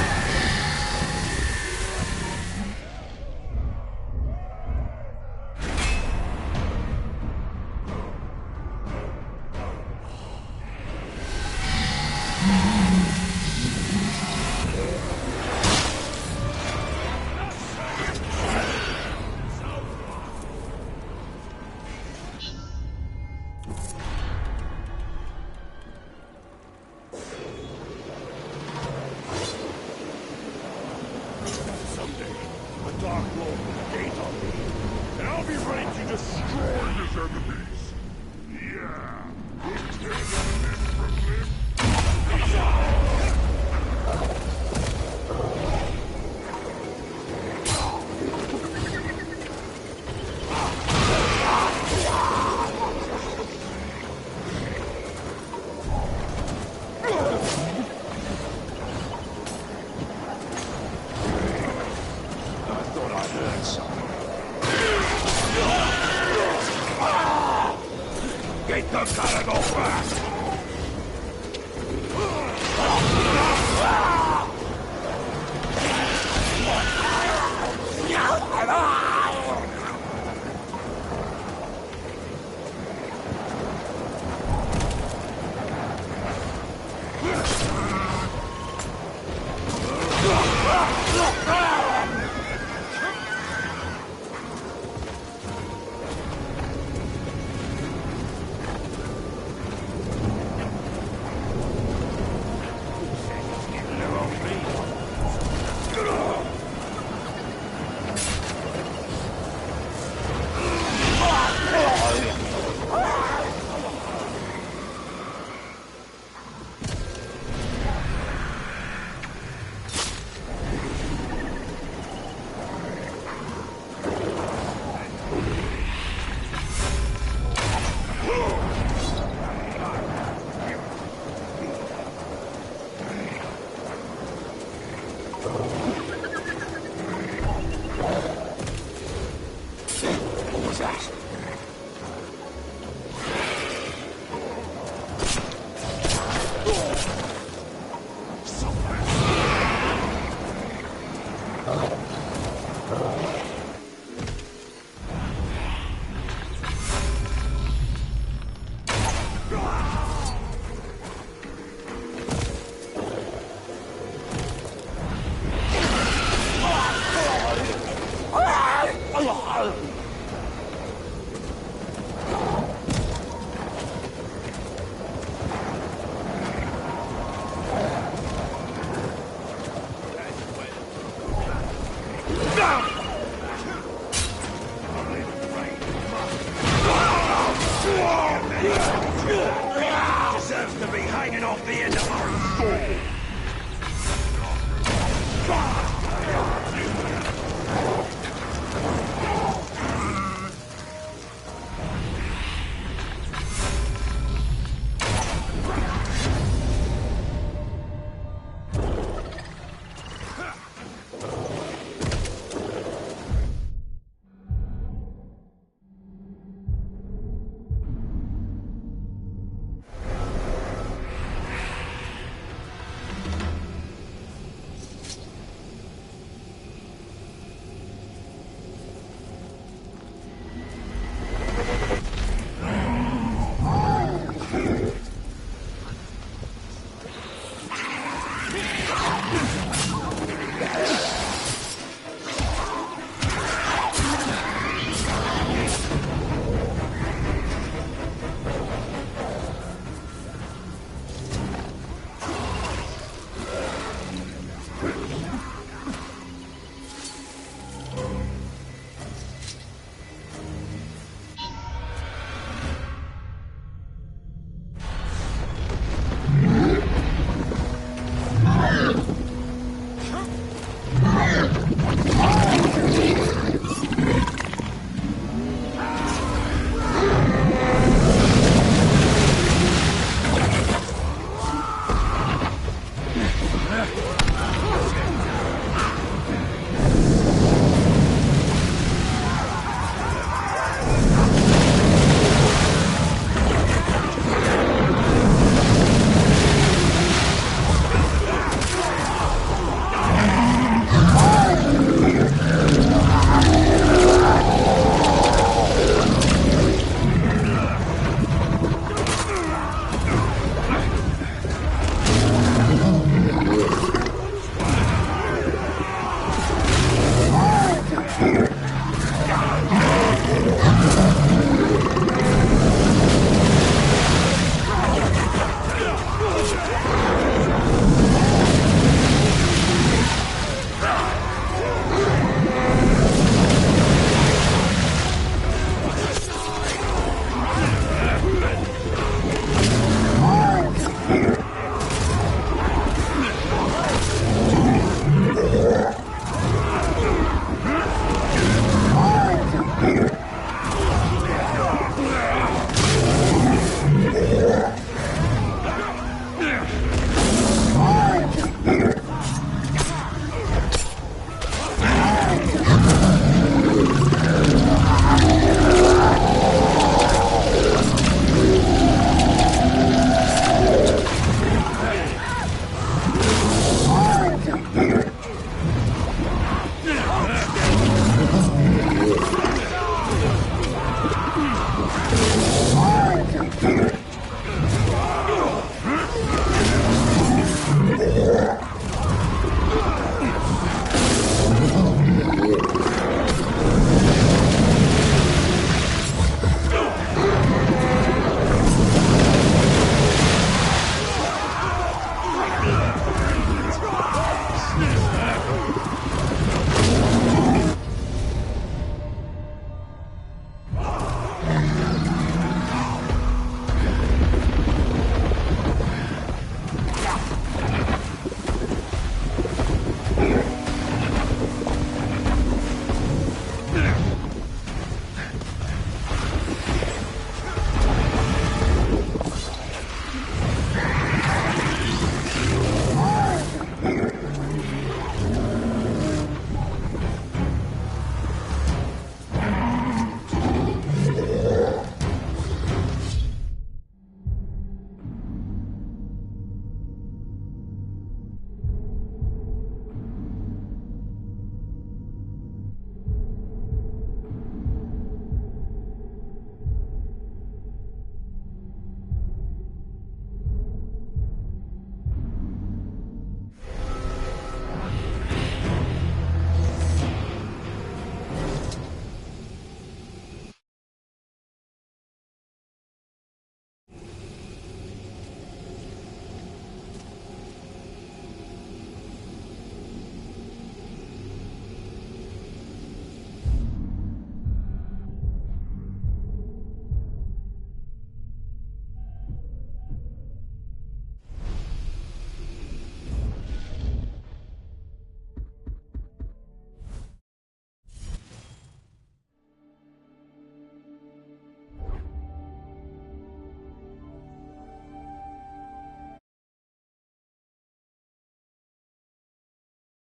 Deserves to be hanging off the end of our sword.